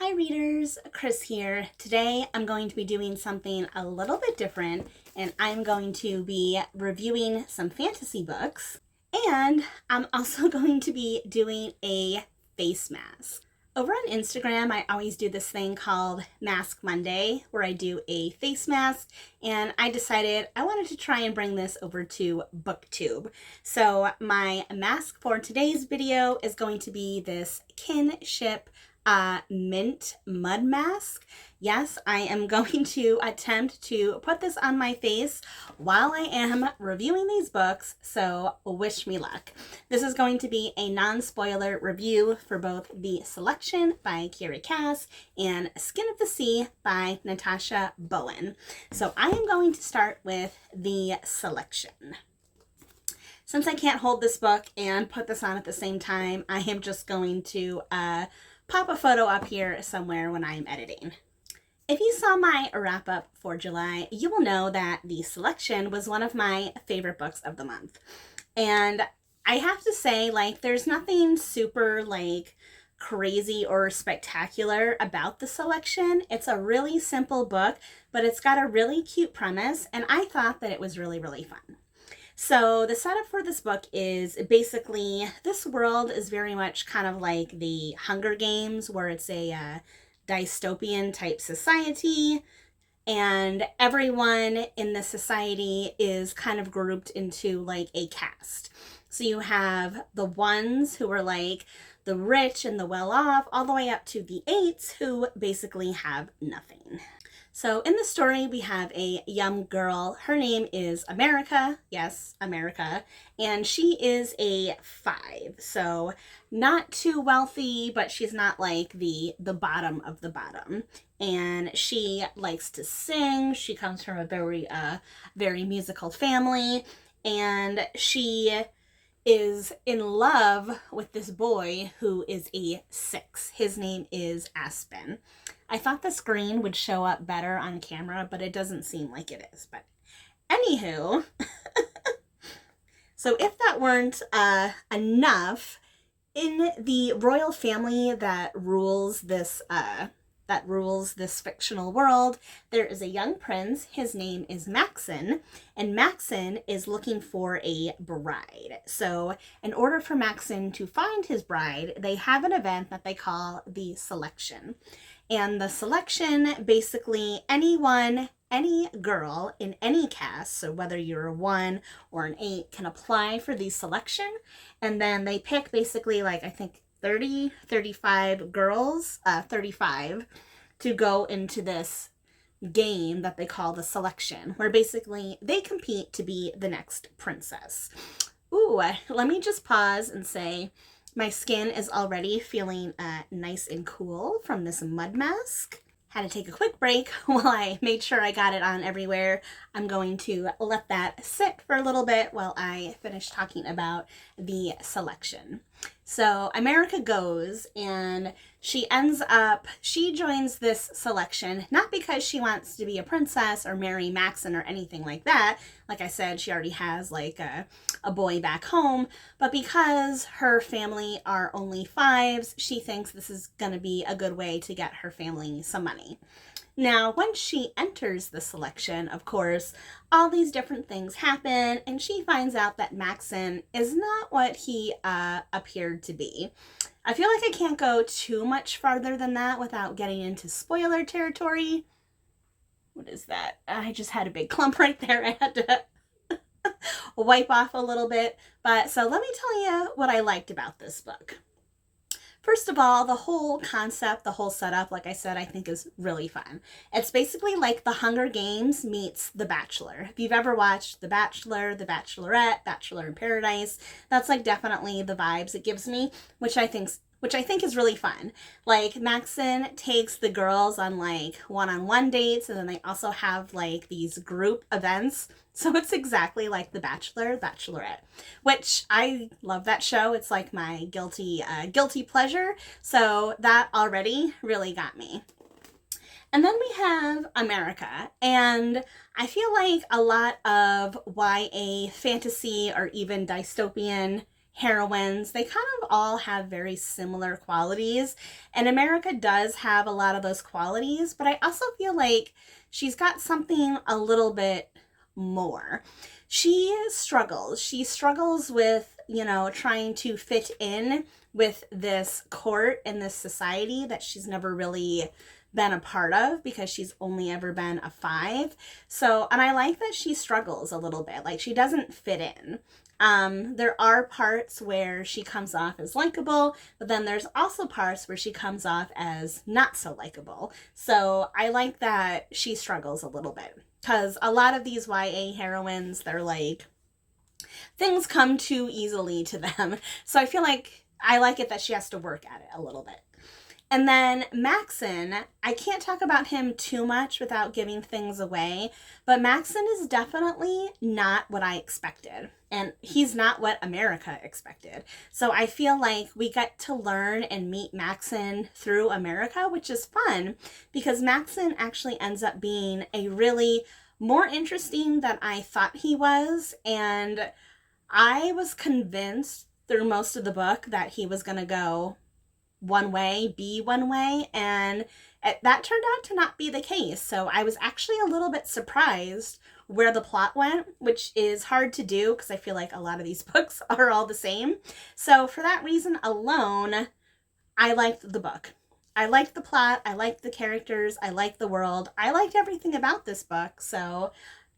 Hi readers, Chris here. Today I'm going to be doing something a little bit different and I'm going to be reviewing some fantasy books and I'm also going to be doing a face mask. Over on Instagram, I always do this thing called Mask Monday where I do a face mask, and I decided I wanted to try and bring this over to BookTube. So my mask for today's video is going to be this Kinship mint mud mask. Yes, I am going to attempt to put this on my face while I am reviewing these books, so wish me luck. This is going to be a non-spoiler review for both The Selection by Kiera Cass and Skin of the Sea by Natasha Bowen. So I am going to start with The Selection. Since I can't hold this book and put this on at the same time, I am just going to pop a photo up here somewhere when I'm editing. If you saw my wrap up for July, you will know that The Selection was one of my favorite books of the month. And I have to say, there's nothing super, crazy or spectacular about The Selection. It's a really simple book, but it's got a really cute premise, and I thought that it was really, really fun. So the setup for this book is basically, this world is very much kind of like the Hunger Games, where it's a dystopian type society, and everyone in the society is kind of grouped into a caste. So you have the ones who are the rich and the well-off, all the way up to the eights who basically have nothing. So in the story, we have a young girl. Her name is America. Yes, America. And she is a 5. So not too wealthy, but she's not the bottom of the bottom. And she likes to sing. She comes from a very musical family. And she is in love with this boy who is a 6. His name is Aspen. I thought the screen would show up better on camera, but it doesn't seem like it is. But anywho, so if that weren't enough, in the royal family that rules this fictional world, there is a young prince. His name is Maxon, and Maxon is looking for a bride. So in order for Maxon to find his bride, they have an event that they call The Selection. And The Selection, basically any girl in any caste, so whether you're a 1 or an 8, can apply for The Selection. And then they pick basically I think 35 girls, 35, to go into this game that they call The Selection, where basically they compete to be the next princess. Ooh, let me just pause and say my skin is already feeling nice and cool from this mud mask. Had to take a quick break while I made sure I got it on everywhere. I'm going to let that sit for a little bit while I finish talking about The Selection. So America goes, and she joins this selection, not because she wants to be a princess or marry Maxon or anything like that. Like I said, she already has a boy back home, but because her family are only 5s, she thinks this is going to be a good way to get her family some money. Now, once she enters The Selection, of course, all these different things happen, and she finds out that Maxon is not what he appeared to be. I feel like I can't go too much farther than that without getting into spoiler territory. What is that? I just had a big clump right there. I had to wipe off a little bit. But so let me tell you what I liked about this book. First of all, the whole concept, the whole setup, like I said, I think is really fun. It's basically like The Hunger Games meets The Bachelor. If you've ever watched The Bachelor, The Bachelorette, Bachelor in Paradise, that's definitely the vibes it gives me, which I think is really fun. Maxon takes the girls on one-on-one dates, and then they also have these group events. So it's exactly like The Bachelor, Bachelorette, which I love that show. It's my guilty pleasure. So that already really got me. And then we have America, and I feel like a lot of YA fantasy or even dystopian heroines, they kind of all have very similar qualities. And America does have a lot of those qualities, but I also feel like she's got something a little bit more. She struggles. She struggles with, trying to fit in with this court and this society that she's never really been a part of because she's only ever been a 5. So, and I like that she struggles a little bit. Like, she doesn't fit in. There are parts where she comes off as likable, but then there's also parts where she comes off as not so likable. So I like that she struggles a little bit, because a lot of these YA heroines, they're like, things come too easily to them. So I feel like I like it that she has to work at it a little bit. And then Maxon, I can't talk about him too much without giving things away, but Maxon is definitely not what I expected. And he's not what America expected. So I feel like we get to learn and meet Maxon through America, which is fun, because Maxon actually ends up being a really more interesting than I thought he was. And I was convinced through most of the book that he was going to go one way, be one way, and that turned out to not be the case. So I was actually a little bit surprised where the plot went, which is hard to do because I feel like a lot of these books are all the same. So for that reason alone, I liked the book. I liked the plot, I liked the characters, I liked the world, I liked everything about this book. So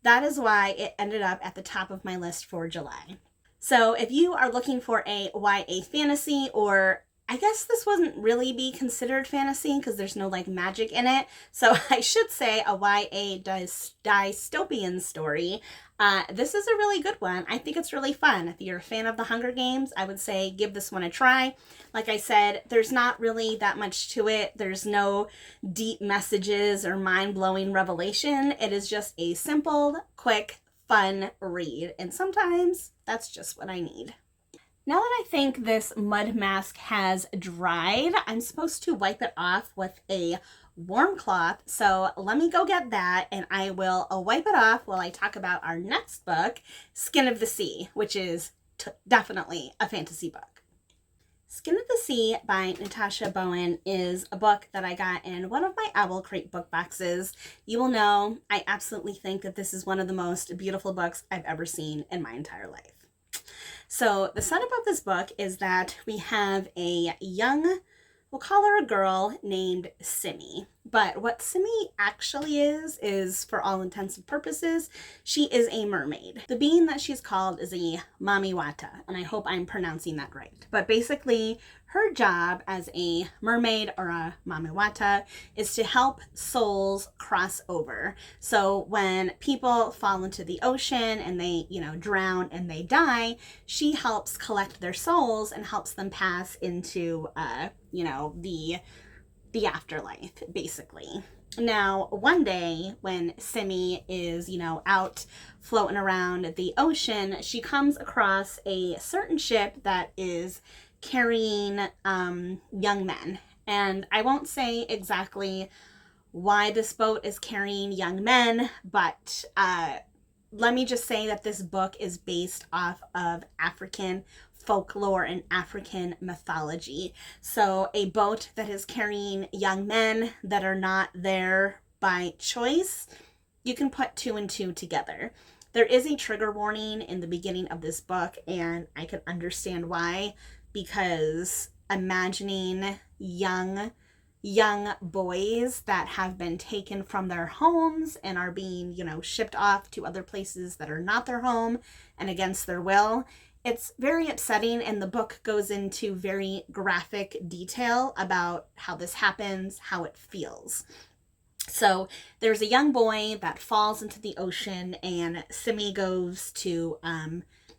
that is why it ended up at the top of my list for July. So if you are looking for a YA fantasy, or I guess this wouldn't really be considered fantasy because there's no like magic in it. So I should say a YA dystopian story. This is a really good one. I think it's really fun. If you're a fan of the Hunger Games, I would say give this one a try. Like I said, there's not really that much to it. There's no deep messages or mind-blowing revelation. It is just a simple, quick, fun read. And sometimes that's just what I need. Now that I think this mud mask has dried, I'm supposed to wipe it off with a warm cloth. So let me go get that, and I will wipe it off while I talk about our next book, Skin of the Sea, which is definitely a fantasy book. Skin of the Sea by Natasha Bowen is a book that I got in one of my Owl Crate book boxes. You will know I absolutely think that this is one of the most beautiful books I've ever seen in my entire life. So the setup of this book is that we have a young, we'll call her a girl, named Simi. But what Simi actually is, for all intents and purposes, she is a mermaid. The being that she's called is a Mamiwata, and I hope I'm pronouncing that right. But basically, her job as a mermaid, or a Mamiwata, is to help souls cross over. So when people fall into the ocean and they, drown and they die, she helps collect their souls and helps them pass into, the afterlife, basically. Now, one day when Simi is, out floating around the ocean, she comes across a certain ship that is carrying young men. And I won't say exactly why this boat is carrying young men, but let me just say that this book is based off of African folklore and African mythology. So a boat that is carrying young men that are not there by choice, you can put 2 and 2 together. There is a trigger warning in the beginning of this book, and I can understand why, because imagining young boys that have been taken from their homes and are being, shipped off to other places that are not their home and against their will, it's very upsetting, and the book goes into very graphic detail about how this happens, how it feels. So there's a young boy that falls into the ocean, and Simi goes to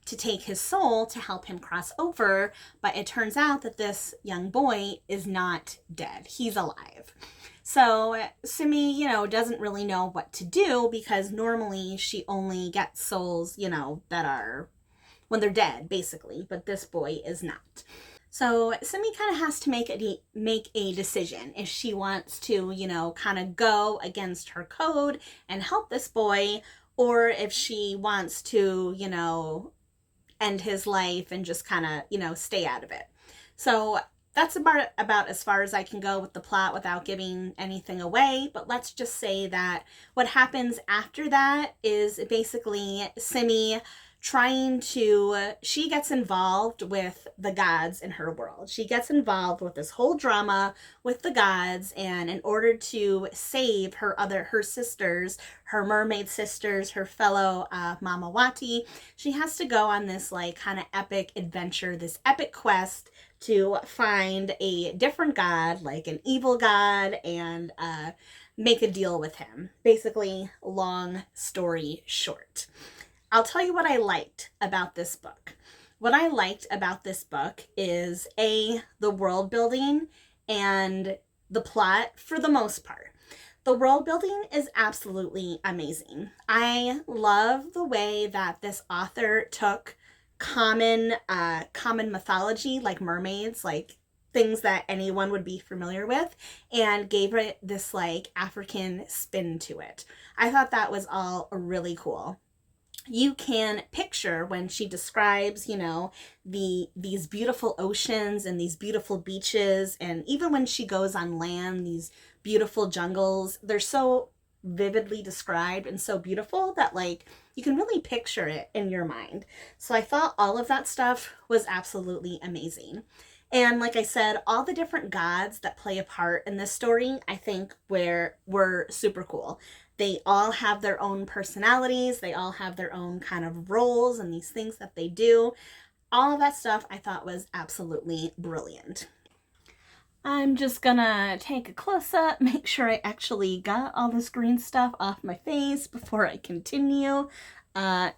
take his soul to help him cross over, but it turns out that this young boy is not dead. He's alive. So Simi, doesn't really know what to do, because normally she only gets souls, that are when they're dead, basically, but this boy is not. So Simi kind of has to make a decision if she wants to, kind of go against her code and help this boy, or if she wants to, end his life and just kind of, stay out of it. So that's about as far as I can go with the plot without giving anything away. But let's just say that what happens after that is basically Simi she gets involved with the gods in her world. She gets involved with this whole drama with the gods, and in order to save her sisters, her mermaid sisters, her fellow Mamawati, she has to go on this like kind of epic adventure, this epic quest to find a different god, like an evil god, and make a deal with him. Basically, long story short. I'll tell you what I liked about this book. What I liked about this book is the world building and the plot for the most part. The world building is absolutely amazing. I love the way that this author took common mythology, like mermaids, like things that anyone would be familiar with, and gave it this like African spin to it. I thought that was all really cool. You can picture when she describes, these beautiful oceans and these beautiful beaches, and even when she goes on land, these beautiful jungles, they're so vividly described and so beautiful that like you can really picture it in your mind. So I thought all of that stuff was absolutely amazing. And like I said, all the different gods that play a part in this story, I think were super cool. They all have their own personalities. They all have their own kind of roles and these things that they do. All of that stuff I thought was absolutely brilliant. I'm just gonna take a close-up, make sure I actually got all this green stuff off my face before I continue. I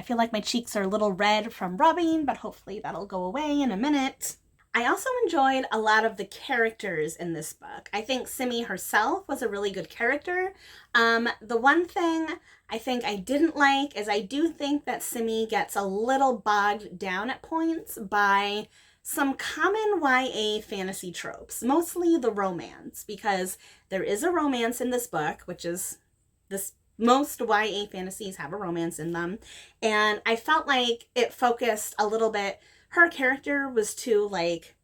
feel like my cheeks are a little red from rubbing, but hopefully that'll go away in a minute. I also enjoyed a lot of the characters in this book. I think Simi herself was a really good character. The one thing I think I didn't like is I do think that Simi gets a little bogged down at points by some common YA fantasy tropes, mostly the romance, because there is a romance in this book, which is most YA fantasies have a romance in them. And I felt like it focused a little bit, her character was too, like,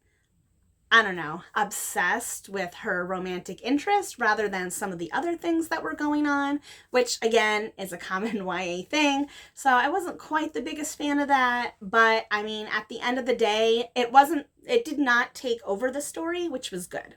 I don't know, obsessed with her romantic interest rather than some of the other things that were going on, which again is a common YA thing. So I wasn't quite the biggest fan of that, but I mean, at the end of the day, it did not take over the story, which was good.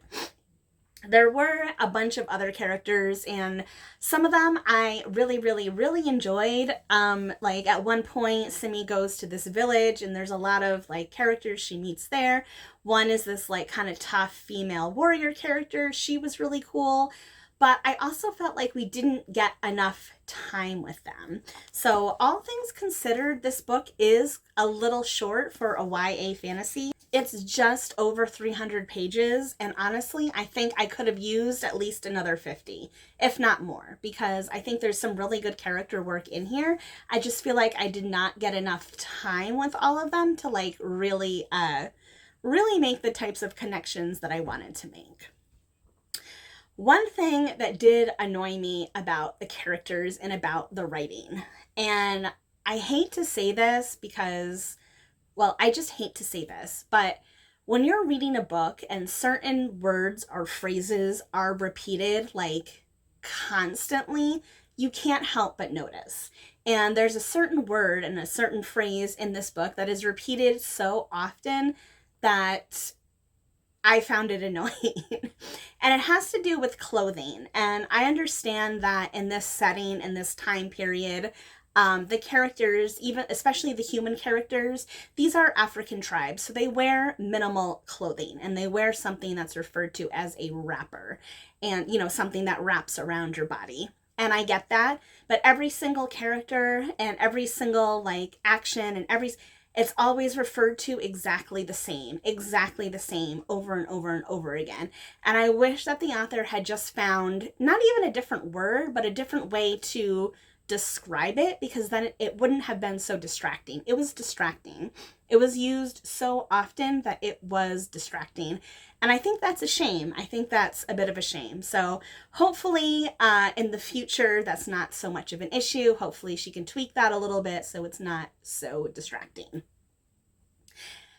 There were a bunch of other characters, and some of them I really, really, really enjoyed. Like at one point, Simi goes to this village, and there's a lot of like characters she meets there. One is this like kind of tough female warrior character. She was really cool. But I also felt like we didn't get enough time with them. So all things considered, this book is a little short for a YA fantasy. It's just over 300 pages, and honestly, I think I could have used at least another 50, if not more, because I think there's some really good character work in here. I just feel like I did not get enough time with all of them to like really make the types of connections that I wanted to make. One thing that did annoy me about the characters and about the writing, and I hate to say this because, well, I just hate to say this, but when you're reading a book and certain words or phrases are repeated like constantly, you can't help but notice. And there's a certain word and a certain phrase in this book that is repeated so often that I found it annoying. And it has to do with clothing. And I understand that in this setting, in this time period, the characters, even especially the human characters, these are African tribes. So they wear minimal clothing, and they wear something that's referred to as a wrapper, and, something that wraps around your body. And I get that, but every single character and every single like action and it's always referred to exactly the same over and over and over again. And I wish that the author had just found not even a different word, but a different way to describe it because then it wouldn't have been so distracting. It was distracting. It was used so often that it was distracting. And I think that's a shame. I think that's a bit of a shame. So hopefully in the future, that's not so much of an issue. Hopefully she can tweak that a little bit so it's not so distracting.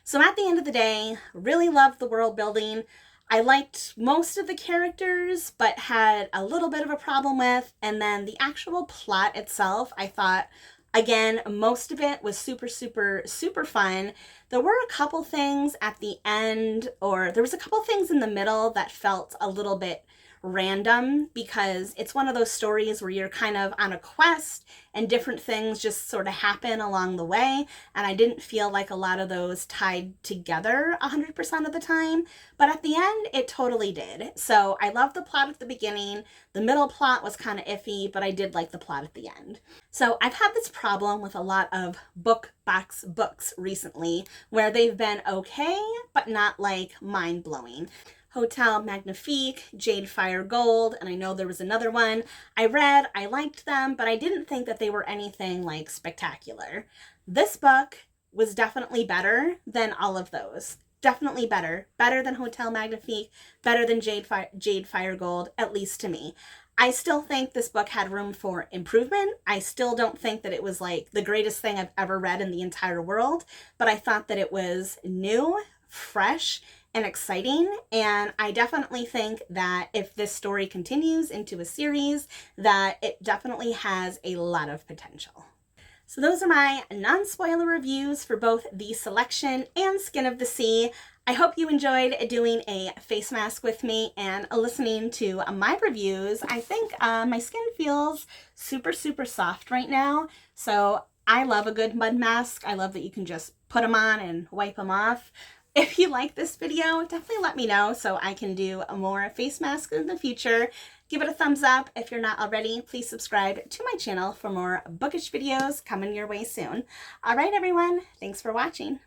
So at the end of the day, really loved the world building. I liked most of the characters, but had a little bit of a problem with. And then the actual plot itself, I thought, again, most of it was super, super, super fun. There were a couple things at the end, or there was a couple things in the middle that felt a little bit random because it's one of those stories where you're kind of on a quest and different things just sort of happen along the way, and I didn't feel like a lot of those tied together 100% of the time, but at the end it totally did. So I loved the plot at the beginning. The middle plot was kind of iffy, but I did like the plot at the end. So I've had this problem with a lot of book box books recently where they've been okay but not like mind-blowing. Hotel Magnifique, Jade Fire Gold, and I know there was another one I read. I liked them, but I didn't think that they were anything like spectacular. This book was definitely better than all of those. Definitely better. Better than Hotel Magnifique, better than Jade Fire Gold, at least to me. I still think this book had room for improvement. I still don't think that it was like the greatest thing I've ever read in the entire world, but I thought that it was new, fresh, and exciting, and I definitely think that if this story continues into a series, that it definitely has a lot of potential. So those are my non-spoiler reviews for both The Selection and Skin of the Sea. I hope you enjoyed doing a face mask with me and listening to my reviews. I think my skin feels super, super soft right now, so I love a good mud mask. I love that you can just put them on and wipe them off. If you like this video, definitely let me know so I can do more face masks in the future. Give it a thumbs up. If you're not already, please subscribe to my channel for more bookish videos coming your way soon. All right, everyone. Thanks for watching.